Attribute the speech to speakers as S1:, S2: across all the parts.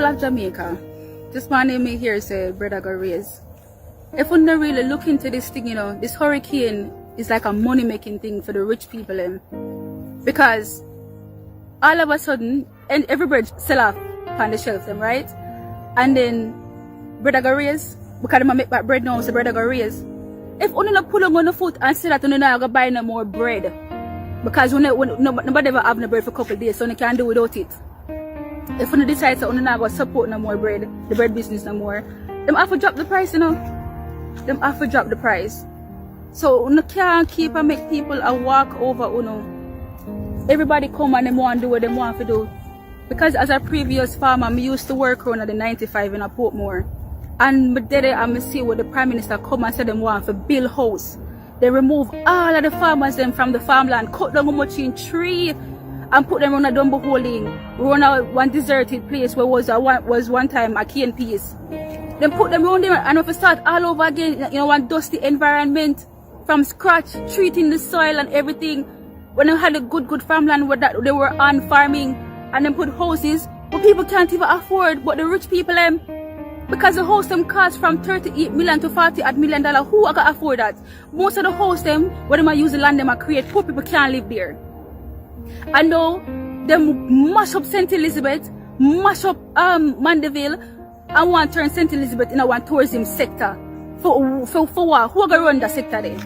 S1: Of Jamaica, this man in me here say brother go raise. If we don't really look into this thing, this hurricane is like a money making thing for the rich people because all of a sudden and every bread sell off on the shelf them, right? And then brother go raise because them make back bread now, so brother go raise. If we not pull on the foot and say that we not go buy no more bread because nobody ever have no bread for a couple of days, so we can't do without it. If we decide to not go support no more bread, the bread business no more, them have to drop the price, Them have to drop the price. So we can't keep and make people a walk over, Everybody come and them want to do what they want to do. Because as a previous farmer, I used to work around at the 95 in a Portmore. And I see what the Prime Minister come and say them want to build house. They remove all of the farmers them from the farmland, cut down how much in tree, and put them on a dumbo holding, run out one deserted place where was one time a cane piece. Then put them around there and if we start all over again, one dusty environment from scratch, treating the soil and everything. When they had a good farmland where that they were on farming and then put houses, but people can't even afford, but the rich people because the house them cost from 38 million to 48 million dollars. Who are gonna afford that? Most of the house them, when they use the land them and create, poor people can't live there. And now, them mash up St. Elizabeth, mash up Mandeville, and want to turn St. Elizabeth into one tourism sector. For what? Who are going to run that sector then?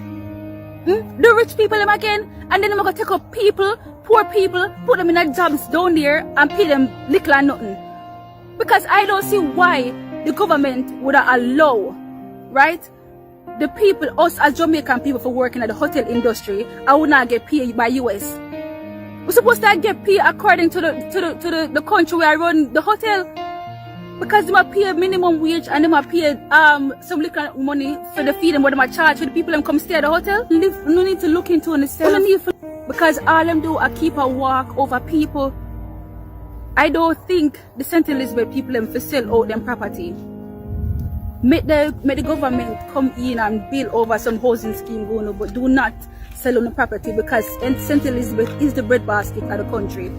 S1: The rich people them again, and then they're going to take up people, poor people, put them in a jobs down there, and pay them little and nothing. Because I don't see why the government would allow, right? The people, us as Jamaican people for working at the hotel industry, I would not get paid by US. We're supposed to get paid according to the country where I run the hotel. Because they might pay minimum wage and they might pay some little money for the feed and what they might charge for the people that come stay at the hotel. No need to look into it. Because all them do are keep a walk over people. I don't think the St. Elizabeth people them for sell out them property. Make the government come in and build over some housing scheme going on, but do not sell on the property because St. Elizabeth is the breadbasket of the country.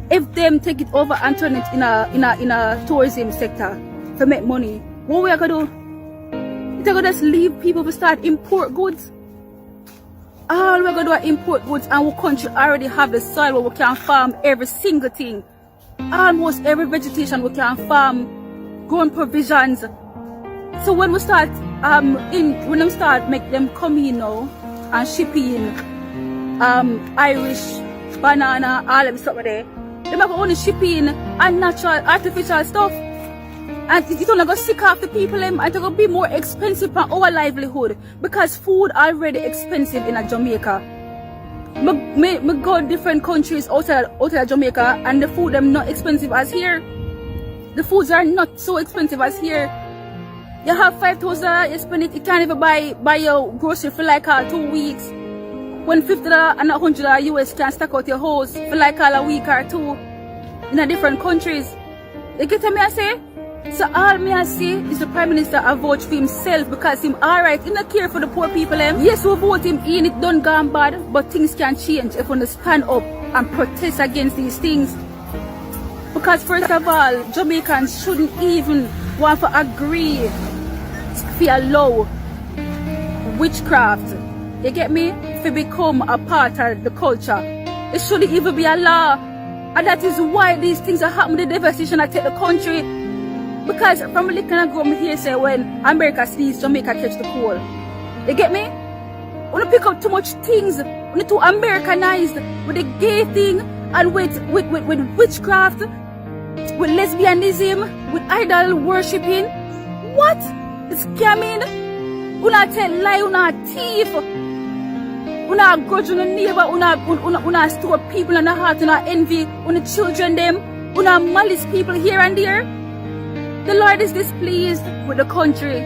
S1: If them take it over and turn it in a tourism sector to make money, what we are gonna do? They're gonna just leave people to start import goods. All we're gonna do is import goods, and our country already have the soil where we can farm every single thing. Almost every vegetation we can farm, growing provisions. So when we start when them start make them come in now and ship in Irish banana, all of stuff there, they make only ship in unnatural, artificial stuff, and it's gonna go sick off the people and it's gonna be more expensive for our livelihood because food already expensive in Jamaica. Me go different countries outside of Jamaica and the food them not expensive as here. The foods are not so expensive as here. You have $5,000, you spend it, you can't even buy your grocery for like 2 weeks. When $50 and $100 US can stack out your house for like a week or two in a different countries. You get what me I say? So all me I say is the Prime Minister a vote for himself because him alright, he not care for the poor people. Yes, we vote him in, it done gone bad, but things can change if we stand up and protest against these things. Because first of all, Jamaicans shouldn't even want to agree to allow witchcraft, you get me, to become a part of the culture. It shouldn't even be a law. And that is why these things are happening, the devastation that take the country. Because from a little girl here say when America sneeze, Jamaica catch the cold. You get me? We don't pick up too much things. We need to Americanize with the gay thing and with witchcraft, with lesbianism, with idol worshipping. What? It's scamming. We not tell lie, we not thief. We not grudge on the neighbor, we not store people in the heart, we not envy, we not children them, we not malice people here and there. The Lord is displeased with the country.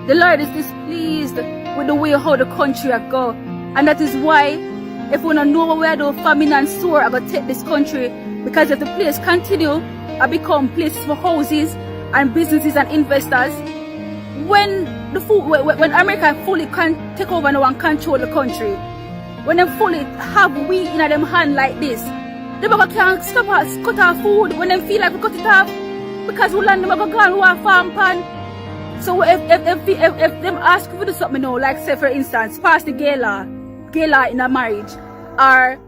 S1: The Lord is displeased with the way how the country go. And that is why, if we don't know where the famine and sword are going to take this country, because if the place continue to become places for houses and businesses and investors, when America fully can take over now and control the country, when they fully have we in them hand like this, they can't stop us cut our food when they feel like we cut it off. Because we land them go go and walk farm pan. So if them ask you to do something now, like say for instance, pass the gay law in a marriage, or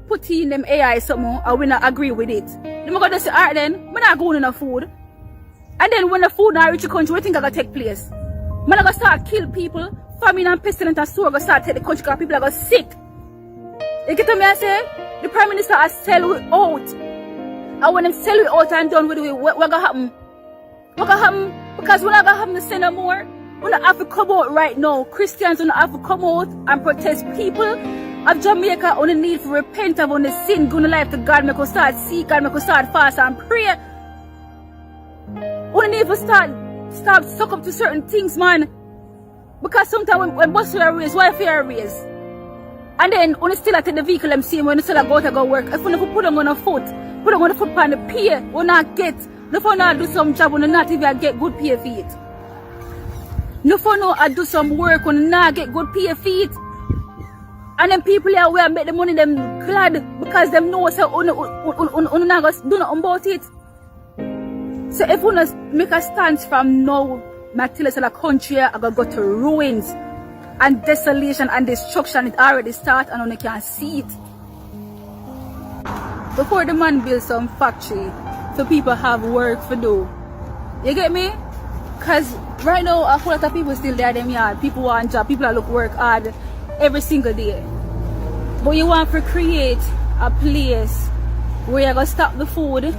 S1: put in them AI something, or we not agree with it, them go to say, alright then, we not going in a food. And then when the food not reach the country, what think I gonna take place? Man, I gonna start kill people, famine and pestilence and sword gonna start take the country because people are gonna sick. You get what me I say? The Prime Minister has sell it out. And when them sell it out and done with it, what gonna happen? What gonna happen? Because we're not gonna have to say no more. We don't have to come out right now. Christians don't have to come out and protest people of Jamaica on the need to repent of on the sin, going to life to God, make us start seek God, make us start fast and pray. We need to start suck up to certain things, man. Because sometimes when buses are raised, why fear raised? And then when you still at the vehicle, I'm seeing when you still go to go work. If we never put them on a foot, put them on the foot on the pay, we not get. No for now do some job, we not even get good pay for it. No for now I do some work, we not get good pay for it. And then people here where make the money them glad because them know so not gonna do nothing about it. So if we make a stance from now, I tell us the country are gonna go to ruins and desolation and destruction. It already started and you can see it. Before the man build some factory, so people have work to do. You get me? Because right now a whole lot of people still there them yard. People want job, people are look work hard every single day. But you want to create a place where you're gonna stop the food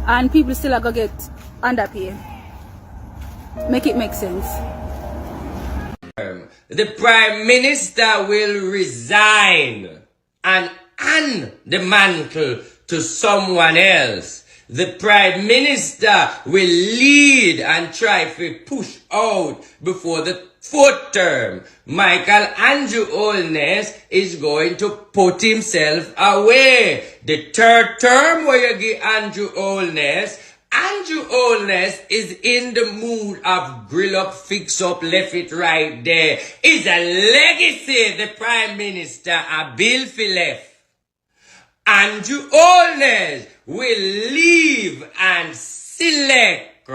S1: and people still are gonna get underpaid. Make it make sense.
S2: The Prime Minister will resign and hand the mantle to someone else. The Prime Minister will lead and try to push out before the fourth term. Michael Andrew Holness is going to put himself away. The third term where you give Andrew Holness is in the mood of grill up, fix up, left it right there. It's a legacy the Prime Minister a bill for left. Andrew Holness will leave and select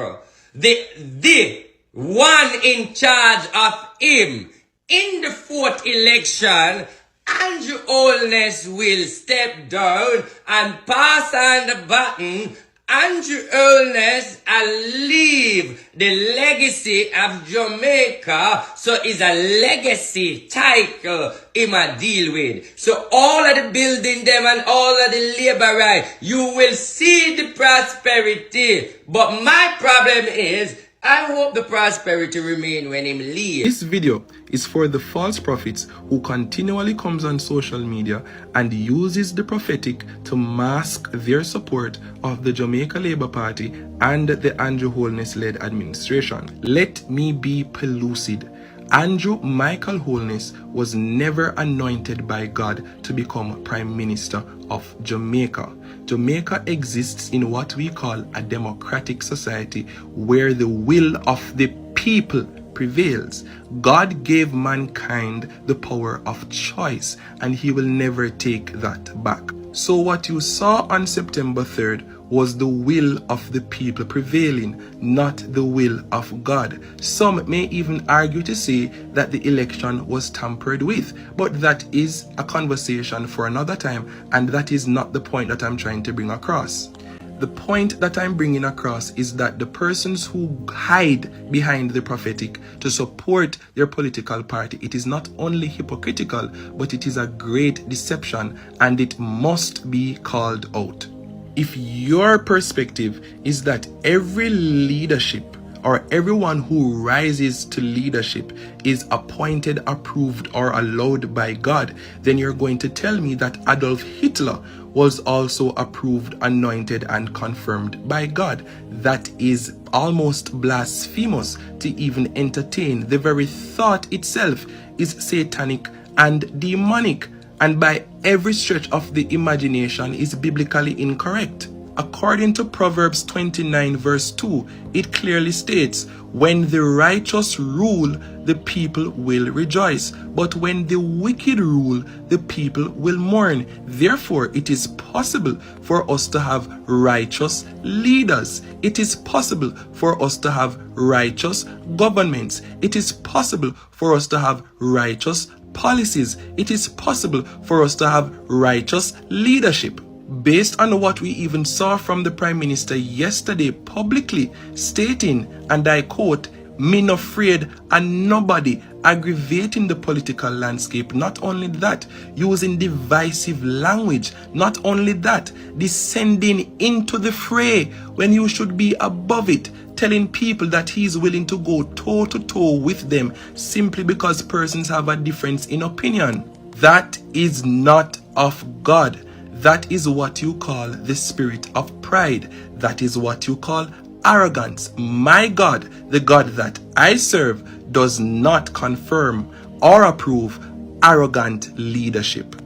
S2: the one in charge of him. In the fourth election, Andrew Holness will step down and pass on the baton. Andrew Holness will leave the legacy of Jamaica, so it's a legacy title him a deal with. So all of the building them and all of the labor right, you will see the prosperity. But my problem is, I hope the prosperity remain when him leave.
S3: This video is for the false prophets who continually comes on social media and uses the prophetic to mask their support of the Jamaica Labour Party and the Andrew Holness-led administration. Let me be pellucid. Andrew Michael Holness was never anointed by God to become Prime Minister of Jamaica. Jamaica exists in what we call a democratic society where the will of the people prevails. God gave mankind the power of choice and he will never take that back. So what you saw on September 3rd was the will of the people prevailing, not the will of God. Some may even argue to say that the election was tampered with, but that is a conversation for another time, and that is not the point that I'm trying to bring across. The point that I'm bringing across is that the persons who hide behind the prophetic to support their political party, it is not only hypocritical, but it is a great deception, and it must be called out. If your perspective is that every leadership or everyone who rises to leadership is appointed, approved, or allowed by God, then you're going to tell me that Adolf Hitler was also approved, anointed, and confirmed by God. That is almost blasphemous to even entertain. The very thought itself is satanic and demonic, and by every stretch of the imagination is biblically incorrect. According to Proverbs 29 verse 2, it clearly states, when the righteous rule, the people will rejoice. But when the wicked rule, the people will mourn. Therefore, it is possible for us to have righteous leaders. It is possible for us to have righteous governments. It is possible for us to have righteous policies. It is possible for us to have righteous leadership. Based on what we even saw from the Prime Minister yesterday publicly stating, and I quote, "Me no afraid and nobody," aggravating the political landscape. Not only that, using divisive language. Not only that, descending into the fray when you should be above it, telling people that he is willing to go toe to toe with them simply because persons have a difference in opinion. That is not of God. That is what you call the spirit of pride. That is what you call arrogance. My God, the God that I serve, does not confirm or approve arrogant leadership.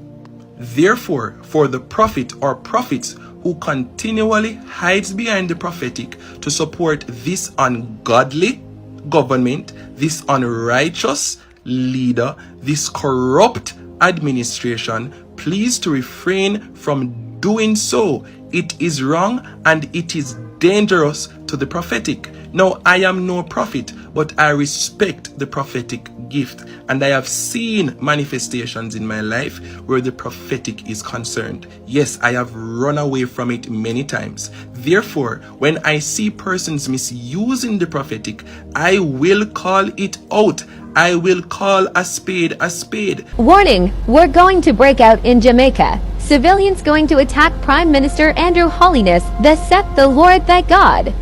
S3: Therefore, for the prophet or prophets who continually hides behind the prophetic to support this ungodly government, this unrighteous leader, this corrupt administration, please to refrain from doing so. It is wrong and it is dangerous to the prophetic. Now, I am no prophet, but I respect the prophetic gift, and I have seen manifestations in my life where the prophetic is concerned. Yes, I have run away from it many times. Therefore, when I see persons misusing the prophetic, I will call it out. I will call a spade a spade.
S4: Warning, we're going to break out in Jamaica. Civilians going to attack Prime Minister Andrew Holiness, thus saith the Lord thy God.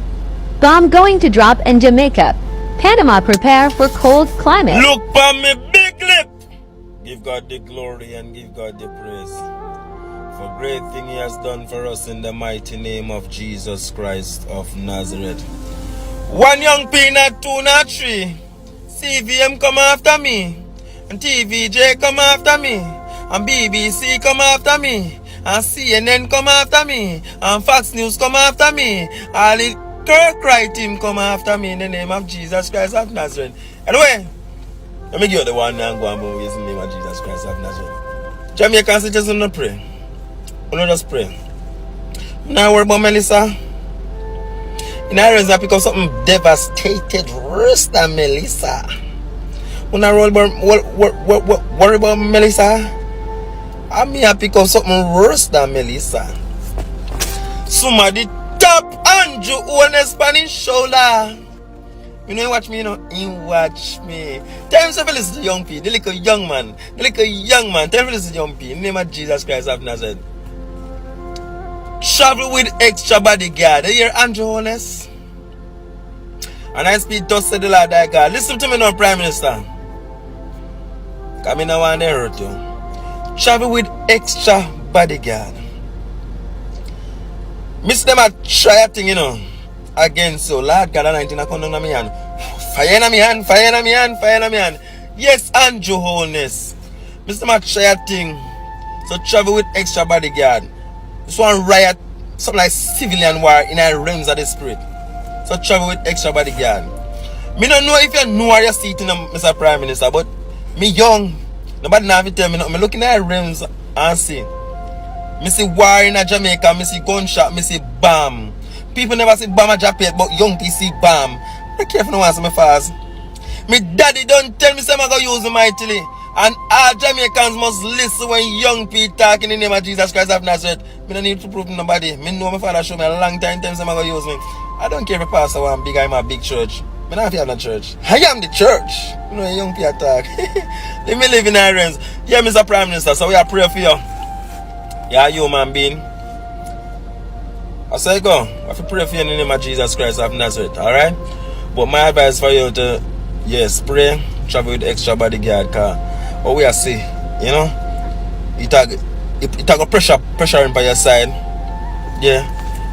S4: Bomb going to drop in Jamaica. Panama prepare for cold climate.
S5: Look for me big lip. Give God the glory and give God the praise. For great thing he has done for us in the mighty name of Jesus Christ of Nazareth. One young peanut, two not three. CVM come after me, and TVJ come after me, and BBC come after me, and CNN come after me, and Fox News come after me, all the Kirk team come after me in the name of Jesus Christ of Nazareth. Anyway, let me give you the one and go and move in the name of Jesus Christ of Nazareth. Jamaicans, just don't pray. Don't just pray. Now worry about Melissa. In Ireland, I pick up something devastated worse than Melissa. When I worry about Melissa, I mean I pick up something worse than Melissa. Somebody tap Andrew on a Spanish shoulder. You know, watch me, you know, you watch me. Tell him to listen to young people, the little young man. Tell him to listen to young people. In the name of Jesus Christ of Nazareth. Travel with extra bodyguard. You hear Andrew Honest? And I speak thus to the Lord thy God. Listen to me now, Prime Minister. Come in now and hurt you. Travel with extra bodyguard. Miss them a try a thing, you know, against you. Lord God Almighty, I come down on my hand. Fire in my hand, fire in my hand, fire in my hand. Yes, Andrew Honest. Miss them a try a thing. So travel with extra bodyguard. This one riot, something like civilian war in the realms of the spirit. So travel with extra bodyguard. Me don't know if you know where you're sitting, Mr. Prime Minister, but me young. Nobody now tell me nothing. Me looking at the realms and see. Me see war in Jamaica, me see gunshot, me see bomb. People never see bomb at Japan, but young people see bomb. I careful no answer me fast. Me daddy don't tell me say I'm going to use it mightily. And all Jamaicans must listen when young people talk in the name of Jesus Christ of Nazareth. Me don't need to prove to nobody. Me know my father show me a long time say I'm going to use me. I don't care if a pastor one big, I'm a big church. Me not have no church. I am the church. You know, young people talk. Let me live in Irons. Yeah, Mr. Prime Minister, so we are praying for you. Yeah, human being. I say go. I have to pray for you in the name of Jesus Christ of Nazareth. Alright? But my advice for you to, yes, pray, travel with extra bodyguard car. What we are see, you know? It got pressure in by your side. Yeah.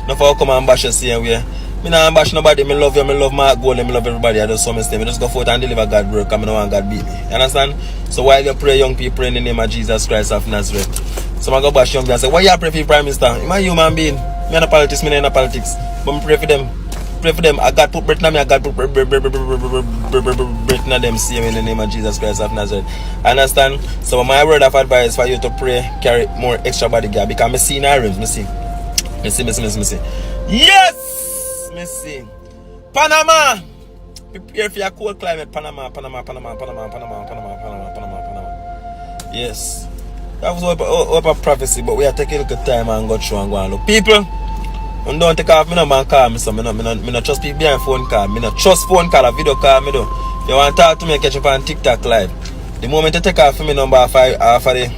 S5: Not for come and bash you same way. Me not bash nobody. Me love you, me love my goal, me love everybody. I just so mistake. Me just go forth and deliver God work. I don't want God beat me. You understand? So while you pray, young people, pray in the name of Jesus Christ of Nazareth. So I go bash young people and say, why you pray for your Prime Minister? Am I a human being? Me in the politics, me in the politics. But me pray for them. Pray for them. I God put Britain on me. I God put Britain on them. See in the name of Jesus Christ of Nazareth. Understand? So my word of advice for you to pray, carry more extra bodyguard because me see in our rooms. Me see. Yes! Me see. Panama! Prepare for your cold climate. Panama. Yes. That was up a prophecy, but we are taking a little time and go through and go and look. People, don't take off me no man call me, so me no trust people behind phone call. Me no trust phone call or video call me do. If you want to talk to me, catch up on TikTok live. The moment you take off me number off of the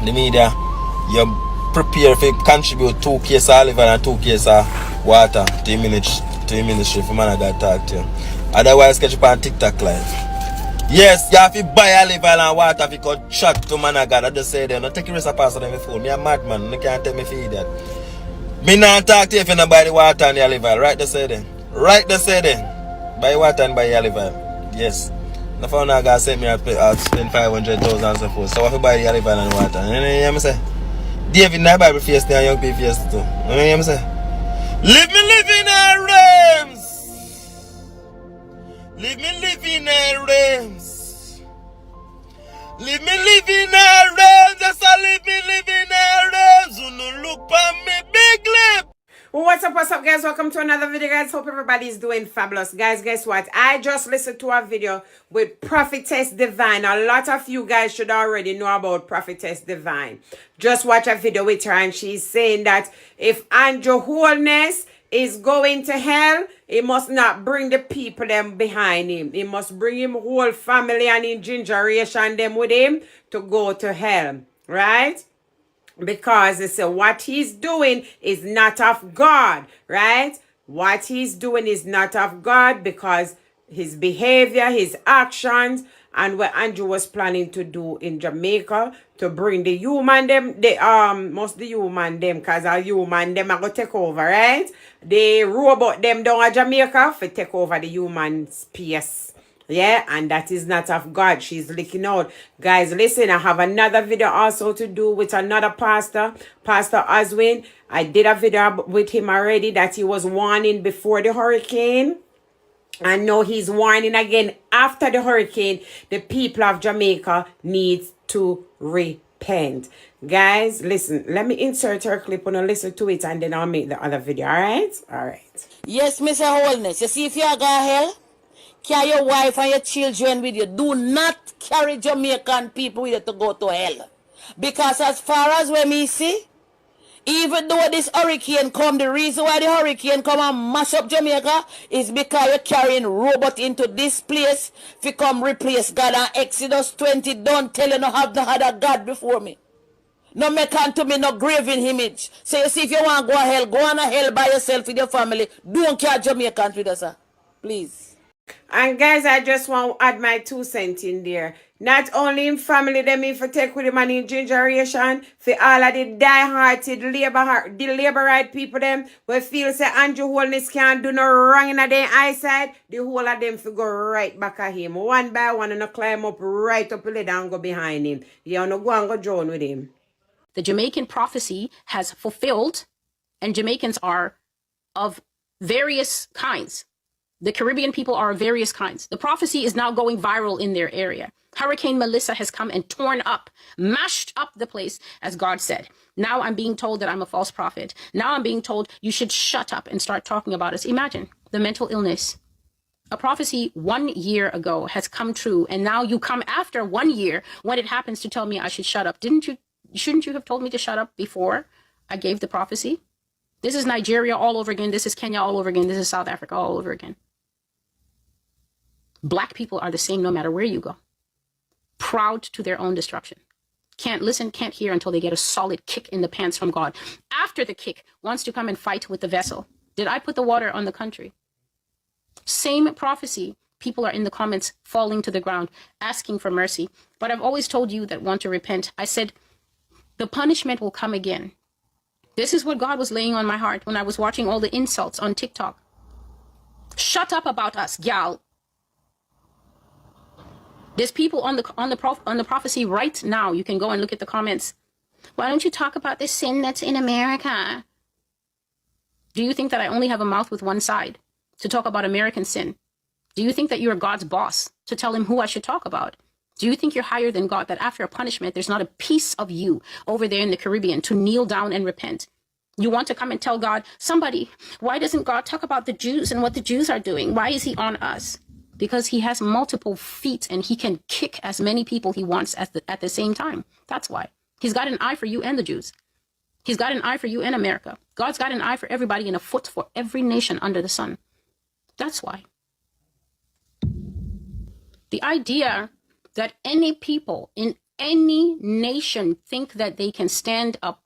S5: media, you prepare to contribute 2 cases of olive and 2 cases of water to your ministry for man I got to talk to you. Otherwise, catch up on TikTok live. Yes, you have to buy olive oil and water if you could chat to man of God. I just say them. Don't take the rest of pass on my phone. Me a madman. You can't tell me for that. Me not talk to you if you don't buy the water and the olive oil. Right, they say them. Right, they say them. Buy water and buy the olive oil. Yes. The phone now God sent me I'll spend 500,000 and so forth. So I have to buy the olive oil and the water. You know what I'm saying? David in the Bible face and young people face too. You know what I'm saying? Live me living in realms. Live me living in realms. Live me living in realms. Just a live me living in realms. You no look on me big lip.
S6: What's up guys, welcome to another video guys. Hope everybody's doing fabulous. Guys, guess what, I just listened to a video with Prophetess Divine. A lot of you guys should already know about Prophetess Divine. Just watch a video with her and she's saying that if Andrew Holness is going to hell, he must not bring the people them behind him. He must bring him whole family and in gingeration them with him to go to hell, right? Because they say what he's doing is not of God, right? What he's doing is not of God because his behavior, his actions, and what Andrew was planning to do in Jamaica to bring the human them, most the human them, cause a human them are gonna take over, right? The robot them down at Jamaica for take over the human space. Yeah, and that is not of God. She's leaking out. Guys, listen, I have another video also to do with another pastor, Pastor Oswin. I did a video with him already that he was warning before the hurricane. And now he's warning again after the hurricane. The people of Jamaica needs to repent. Guys, listen, let me insert her clip and listen to it and then I'll make the other video, all right? All right.
S7: Yes, Mr. Holness, you see if you are going to hell, carry your wife and your children with you. Do not carry Jamaican people with you to go to hell. Because as far as when me see, even though this hurricane come, the reason why the hurricane come and mash up Jamaica is because you're carrying robot into this place to come replace God. And Exodus 20 don't tell you no have no other God before me. No make unto me no graven image. So you see if you want to go to hell, go on to hell by yourself with your family. Don't carry Jamaicans with us, sir. Please.
S6: And guys, I just want to add my 2 cents in there. Not only in family, them if you take with the money in gingeration, for all of the die-hearted labor-right people them, we feel say Andrew Holness can't do no wrong in their eyesight, the whole of them go right back at him. One by one and climb up right up the ladder and go behind him. You know, go and go join with him.
S8: The Jamaican prophecy has fulfilled, and Jamaicans are of various kinds. The Caribbean people are of various kinds. The prophecy is now going viral in their area. Hurricane Melissa has come and torn up, mashed up the place, as God said. Now I'm being told that I'm a false prophet. Now I'm being told you should shut up and start talking about us. Imagine the mental illness. A prophecy 1 year ago has come true, and now you come after 1 year when it happens to tell me I should shut up. Shouldn't you have told me to shut up before I gave the prophecy? This is Nigeria all over again. This is Kenya all over again. This is South Africa all over again. Black people are the same no matter where you go. Proud to their own destruction. Can't listen, can't hear until they get a solid kick in the pants from God. After the kick, wants to come and fight with the vessel. Did I put the water on the country? Same prophecy. People are in the comments falling to the ground, asking for mercy. But I've always told you that want to repent. I said, the punishment will come again. This is what God was laying on my heart when I was watching all the insults on TikTok. Shut up about us, gal. There's people on the prophecy right now. You can go and look at the comments. Why don't you talk about the sin that's in America? Do you think that I only have a mouth with one side to talk about American sin? Do you think that you're God's boss to tell him who I should talk about? Do you think you're higher than God, that after a punishment, there's not a piece of you over there in the Caribbean to kneel down and repent? You want to come and tell God, somebody, why doesn't God talk about the Jews and what the Jews are doing? Why is he on us? Because he has multiple feet and he can kick as many people he wants at the same time. That's why. He's got an eye for you and the Jews. He's got an eye for you and America. God's got an eye for everybody and a foot for every nation under the sun. That's why. The idea that any people in any nation think that they can stand up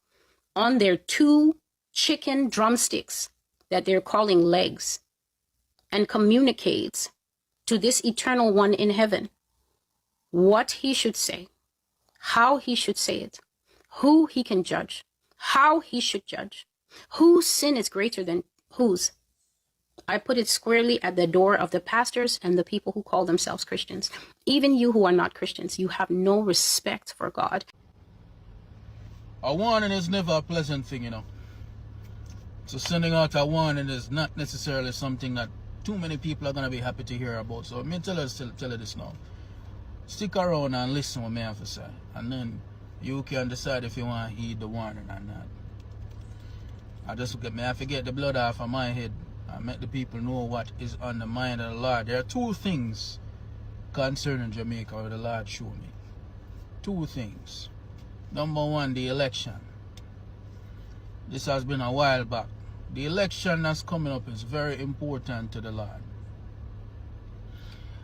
S8: on their 2 chicken drumsticks that they're calling legs and communicate to this eternal one in heaven what he should say, how he should say it, who he can judge, how he should judge, whose sin is greater than whose. I put it squarely at the door of the pastors and the people who call themselves Christians. Even you who are not Christians, you have no respect for God.
S9: A warning is never a pleasant thing, you know. So sending out a warning is not necessarily something that too many people are going to be happy to hear about. So me tell you this now. Stick around and listen what me have to say. And then you can decide if you want to heed the warning or not. I have to get the blood off of my head and make the people know what is on the mind of the Lord. There are 2 things concerning Jamaica where the Lord showed me. 2 things. Number 1, the election. This has been a while back. The election that's coming up is very important to the Lord.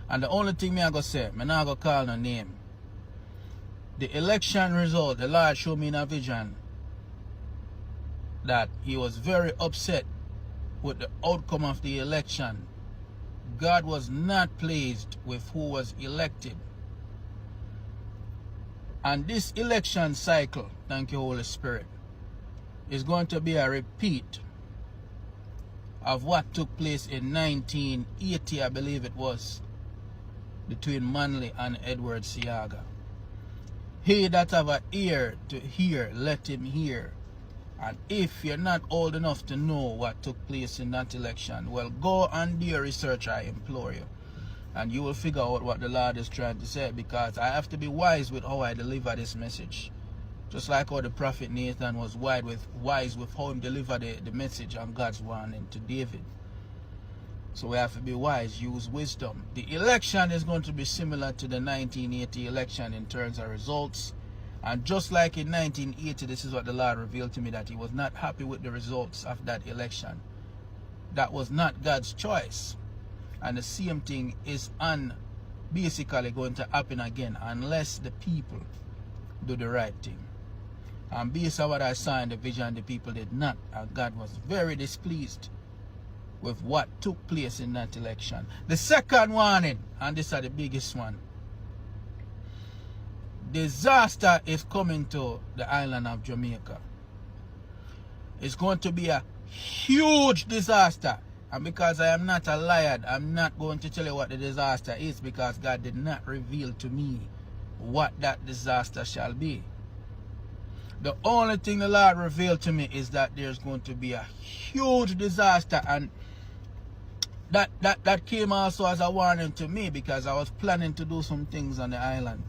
S9: And the only thing I'm going to say, I'm not going to call no name. The election result, the Lord showed me in a vision that he was very upset with the outcome of the election. God was not pleased with who was elected. And this election cycle, thank you Holy Spirit, is going to be a repeat of what took place in 1980, I believe it was, between Manley and Edward Siaga. He that have an ear to hear, let him hear. And if you're not old enough to know what took place in that election, well, go and do your research, I implore you. And you will figure out what the Lord is trying to say, because I have to be wise with how I deliver this message. Just like how the prophet Nathan was wise with how he delivered the message on God's warning to David. So we have to be wise, use wisdom. The election is going to be similar to the 1980 election in terms of results. And just like in 1980, this is what the Lord revealed to me, that he was not happy with the results of that election. That was not God's choice. And the same thing is basically going to happen again unless the people do the right thing. And based on what I saw in the vision, the people did not. And God was very displeased with what took place in that election. The second warning, and this is the biggest one. Disaster is coming to the island of Jamaica. It's going to be a huge disaster. And because I am not a liar, I'm not going to tell you what the disaster is, because God did not reveal to me what that disaster shall be. The only thing the Lord revealed to me is that there's going to be a huge disaster, and that came also as a warning to me, because I was planning to do some things on the island.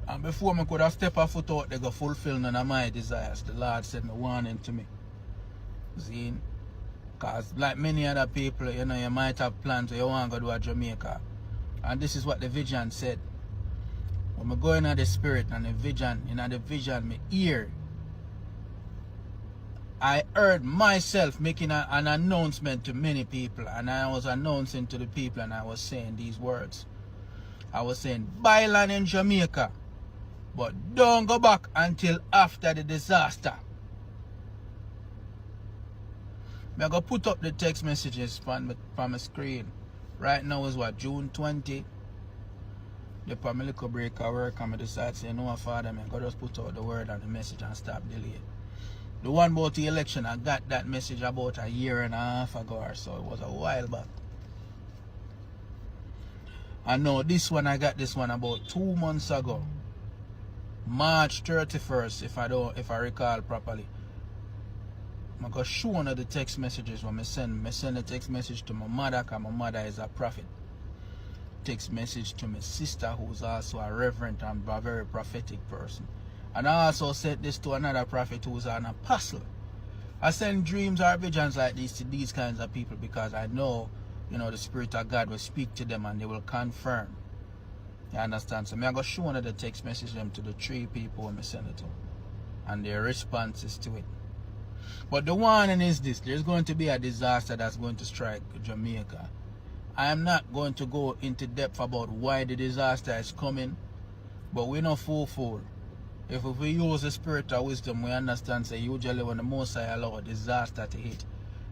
S9: And before I could have stepped a foot out, they go fulfill none of my desires. The Lord said a warning to me. See? Because like many other people, you know, you might have plans where you want to go to a Jamaica. And this is what the vision said. When I go into the spirit and the vision, my ear, I heard myself making an announcement to many people. And I was announcing to the people, and I was saying these words. I was saying, buy land in Jamaica, but don't go back until after the disaster. I'm going to put up the text messages from my screen. Right now is what, June 20. The family little break at work, and I decide to say, no, Father, I'm going to just put out the word and the message and stop delaying. The one about the election, I got that message about a year and a half ago or so. It was a while back. I know this one, I got this one about 2 months ago. March 31st, if I recall properly. I'm going to show one of the text messages when I send a text message to my mother, because my mother is a prophet. Text message to my sister, who's also a reverend and a very prophetic person. And I also sent this to another prophet who's an apostle. I send dreams or visions like these to these kinds of people because I know, the Spirit of God will speak to them and they will confirm. You understand? So I'm going to show one of the text messages them to the 3 people I send it to and their responses to it. But the warning is this: there's going to be a disaster that's going to strike Jamaica. I am not going to go into depth about why the disaster is coming, but we're not fool. If we use the spirit of wisdom, we understand that usually when the Most High allow a disaster to hit,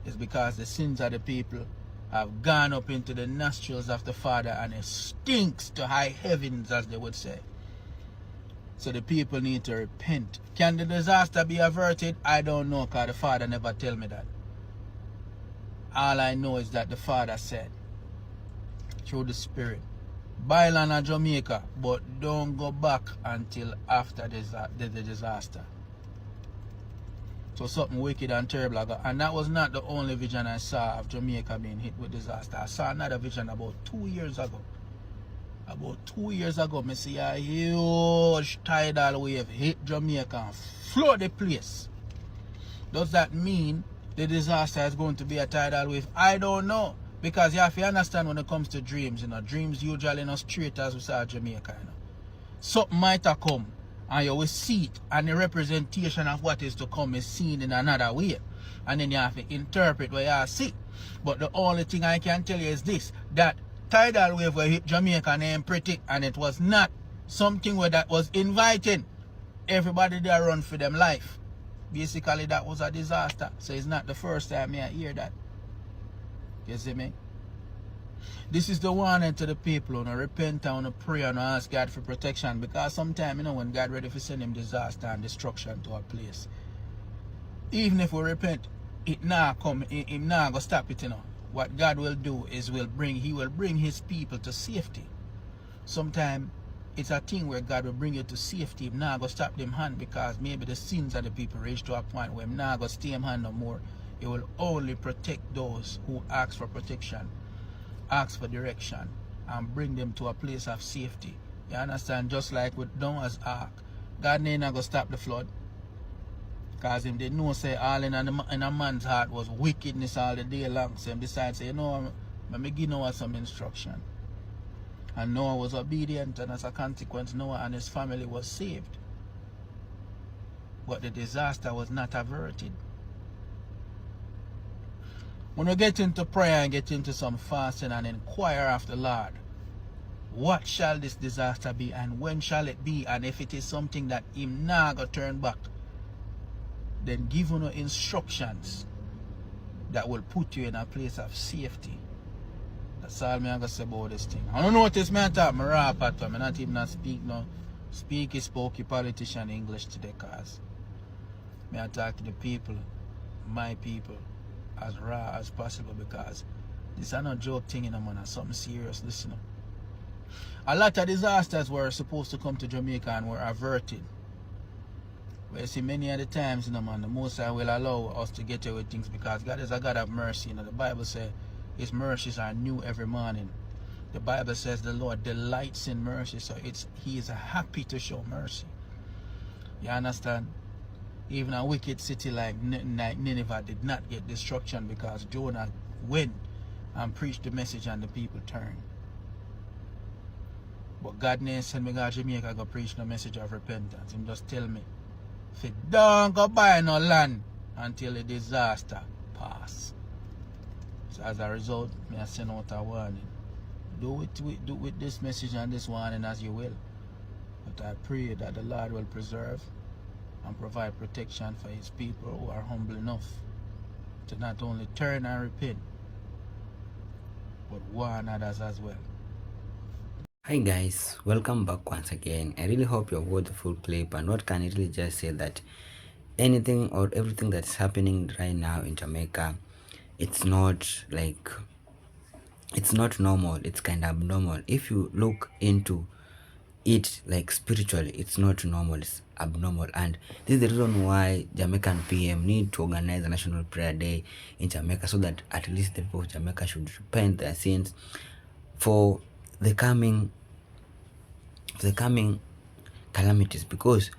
S9: it's because the sins of the people have gone up into the nostrils of the Father and it stinks to high heavens, as they would say. So the people need to repent. Can the disaster be averted? I don't know, because the Father never tell me that. All I know is that the Father said, through the Spirit, buy land in Jamaica, but don't go back until after the disaster. So something wicked and terrible. And that was not the only vision I saw of Jamaica being hit with disaster. I saw another vision about 2 years ago. About 2 years ago, I see a huge tidal wave hit Jamaica and flood the place. Does that mean the disaster is going to be a tidal wave? I don't know. Because you have to understand when it comes to dreams, dreams usually not straight as we saw Jamaica. Something might have come and you will see it, and the representation of what is to come is seen in another way. And then you have to interpret what you see. But the only thing I can tell you is this: that tidal wave will hit Jamaica ain't pretty, and it was not something where that was inviting. Everybody there run for them life. Basically, that was a disaster. So it's not the first time I hear that. You see me? This is the warning to the people who repent and pray and ask God for protection, because sometimes, when God ready to send him disaster and destruction to a place, even if we repent, it now come, him now go stop it. What God will do is he will bring his people to safety. Sometimes it's a thing where God will bring you to safety. Him now go stop them hand, because maybe the sins of the people reach to a point where him now go stay him hand no more. It will only protect those who ask for protection, ask for direction, and bring them to a place of safety. You understand? Just like with Noah's Ark, God ain't not gonna stop the flood, because him did know say all in a man's heart was wickedness all the day long. So him decided say, let me give Noah some instruction. And Noah was obedient, and as a consequence, Noah and his family was saved. But the disaster was not averted. When we get into prayer and get into some fasting and inquire of the Lord, what shall this disaster be, and when shall it be, and if it is something that him now go turn back, then give us instructions that will put you in a place of safety. That's all me I gonna say about this thing. I don't notice me I talk my rap at me not even speak no speaky spokey politician English today, cause me I talk to the people, my people, as raw as possible, because this is not a joke thing, man. It's something serious. Listen, a lot of disasters were supposed to come to Jamaica and were averted. But you see, many of the times, man, the Most High will allow us to get away with things because God is a God of mercy. The Bible says his mercies are new every morning. The Bible says the Lord delights in mercy, so he is happy to show mercy. You understand? Even a wicked city like Nineveh did not get destruction because Jonah went and preached the message and the people turned. But God never send me to Jamaica go preach the message of repentance. Him just tell me, if you don't go buy no land until the disaster pass. So as a result, I send out a warning. Do with this message and this warning as you will. But I pray that the Lord will preserve and provide protection for his people who are humble enough to not only turn and repent, but warn others as well.
S10: Hi guys, welcome back once again. I really hope you've watched the full clip, and what can I really just say that anything or everything that's happening right now in Jamaica, it's not normal, it's kind of abnormal. If you look into it like spiritually, it's not normal, it's abnormal. And this is the reason why Jamaican PM need to organize a national prayer day in Jamaica, so that at least the people of Jamaica should repent their sins for the coming calamities, because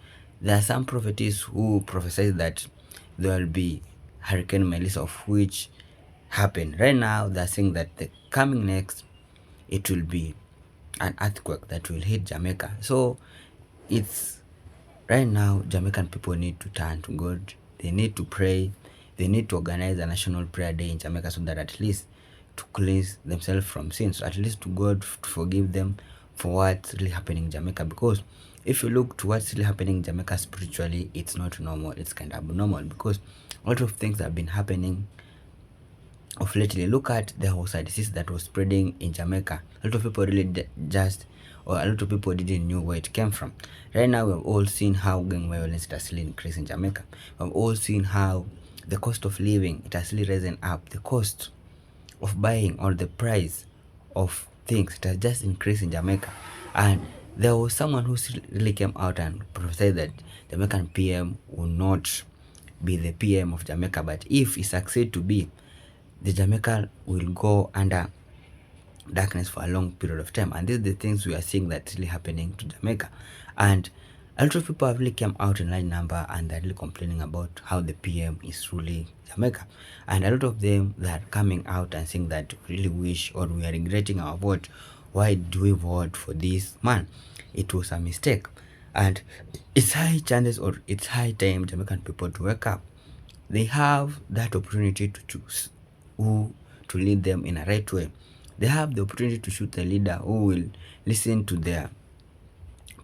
S10: there are some prophecies who prophesy that there will be Hurricane Melissa, of which happened. Right now they're saying that the coming next, it will be an earthquake that will hit Jamaica. So it's right now Jamaican people need to turn to God. They need to pray. They need to organize a national prayer day in Jamaica, so that at least to cleanse themselves from sins, at least to God to forgive them for what's really happening in Jamaica. Because if you look to what's really happening in Jamaica spiritually, it's not normal, it's kind of abnormal, because a lot of things have been happening of lately. Look at, there was a disease that was spreading in Jamaica. A lot of people really just, or a lot of people didn't know where it came from. Right now we've all seen how gang violence has really increased in Jamaica. We've all seen how the cost of living, it has really risen up. The cost of buying, or the price of things, it has just increased in Jamaica. And there was someone who really came out and prophesied that Jamaican PM will not be the PM of Jamaica, but if he succeed to be, the Jamaica will go under darkness for a long period of time. And these are the things we are seeing that's really happening to Jamaica. And a lot of people have really come out in large number, and they're really complaining about how the PM is ruling Jamaica. And a lot of them, they are coming out and saying that we really wish, or we are regretting our vote. Why do we vote for this man? It was a mistake. And it's high chances, or it's high time Jamaican people to wake up. They have that opportunity to choose who to lead them in a right way. They have the opportunity to choose a leader who will listen to their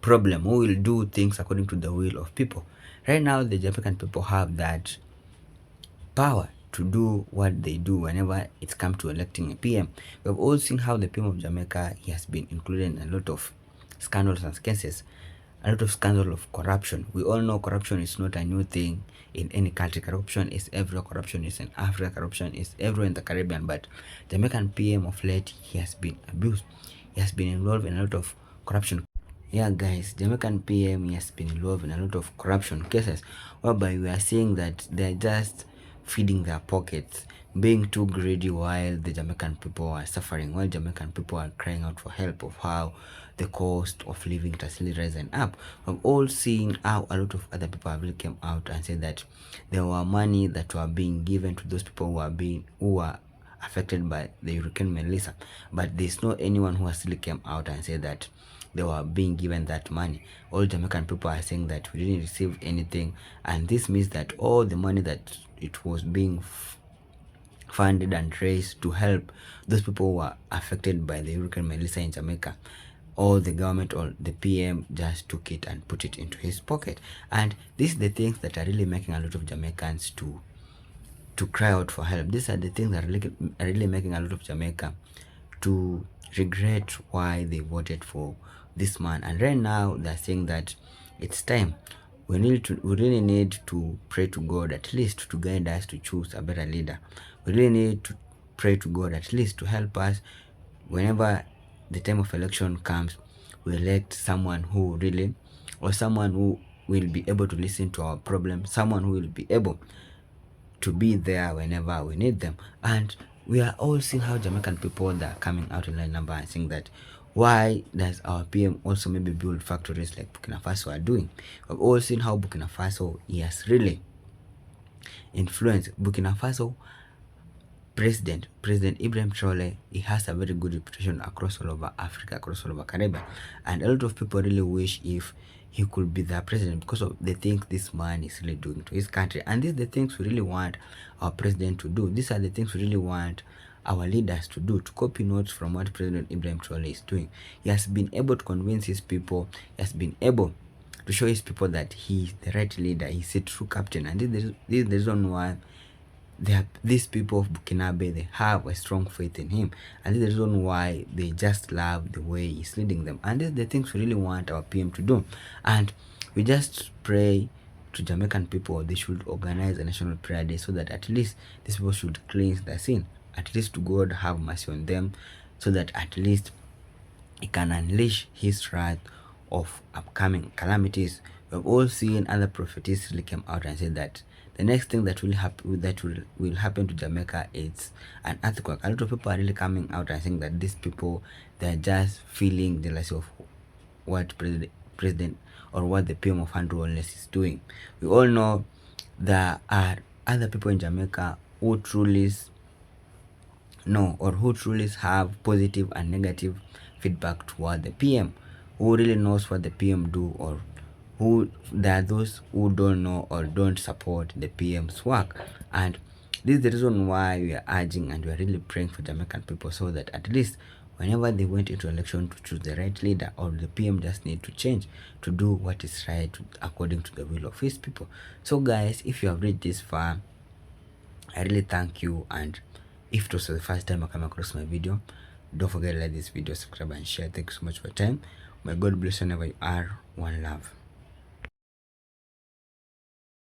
S10: problem, who will do things according to the will of people. Right now, the Jamaican people have that power to do what they do whenever it's come to electing a PM. We've all seen how the PM of Jamaica, he has been included in a lot of scandals and cases, a lot of scandal of corruption. We all know corruption is not a new thing in any country. Corruption is everywhere. Corruption is in Africa. Corruption is everywhere in the Caribbean. But Jamaican PM of late, he has been abused. He has been involved in a lot of corruption. Yeah, guys, Jamaican PM, he has been involved in a lot of corruption cases, whereby we are seeing that they're just feeding their pockets, being too greedy, while the Jamaican people are suffering, while Jamaican people are crying out for help of how the cost of living has really risen up. We've all seen how a lot of other people have really come out and said that there were money that were being given to those people who were affected by the Hurricane Melissa, but there's no anyone who has really come out and said that they were being given that money. All Jamaican people are saying that we didn't receive anything, and this means that all the money that it was being funded and raised to help those people who were affected by the Hurricane Melissa in Jamaica, all the government or the PM just took it and put it into his pocket. And these are the things that are really making a lot of Jamaicans to cry out for help. These are the things that are really making a lot of Jamaica to regret why they voted for this man. And right now they're saying that it's time. We really need to pray to God, at least to guide us to choose a better leader. We really need to pray to God, at least to help us whenever the time of election comes. We elect someone who really, or someone who will be able to listen to our problem, someone who will be able to be there whenever we need them. And we are all seeing how Jamaican people that are coming out in large number and saying that why does our PM also maybe build factories like Burkina Faso are doing. We've all seen how Burkina Faso, he has really influenced Burkina Faso President Ibrahim Traore. He has a very good reputation across all over Africa, across all over Caribbean, and a lot of people really wish if he could be the president, because of the things this man is really doing to his country. And these are the things we really want our president to do. These are the things we really want our leaders to do, to copy notes from what President Ibrahim Traore is doing. He has been able to convince his people. He has been able to show his people that he is the right leader. He's a true captain, and this is the reason why these people of Burkinabe, they have a strong faith in him, and this is the reason why they just love the way he's leading them. And these are the things we really want our PM to do. And we just pray to Jamaican people, they should organize a national prayer day, so that at least these people should cleanse their sin, at least to God have mercy on them, so that at least he can unleash his wrath of upcoming calamities. We've all seen other prophetess really came out and said that the next thing that will happen to Jamaica is an earthquake. A lot of people are really coming out and saying that these people, they're just feeling jealousy of what president or what the PM of Andrew Holness is doing. We all know there are other people in Jamaica who truly know or who truly have positive and negative feedback toward the PM, who really knows what the PM do, or who there are those who don't know or don't support the PM's work. And this is the reason why we are urging and we are really praying for Jamaican people, so that at least whenever they went into election to choose the right leader, or the PM just need to change to do what is right according to the will of his people. So guys, if you have read this far, I really thank you, and if it was the first time I come across my video, don't forget to like this video, subscribe and share. Thank you so much for your time. May God bless you whenever you are. One love.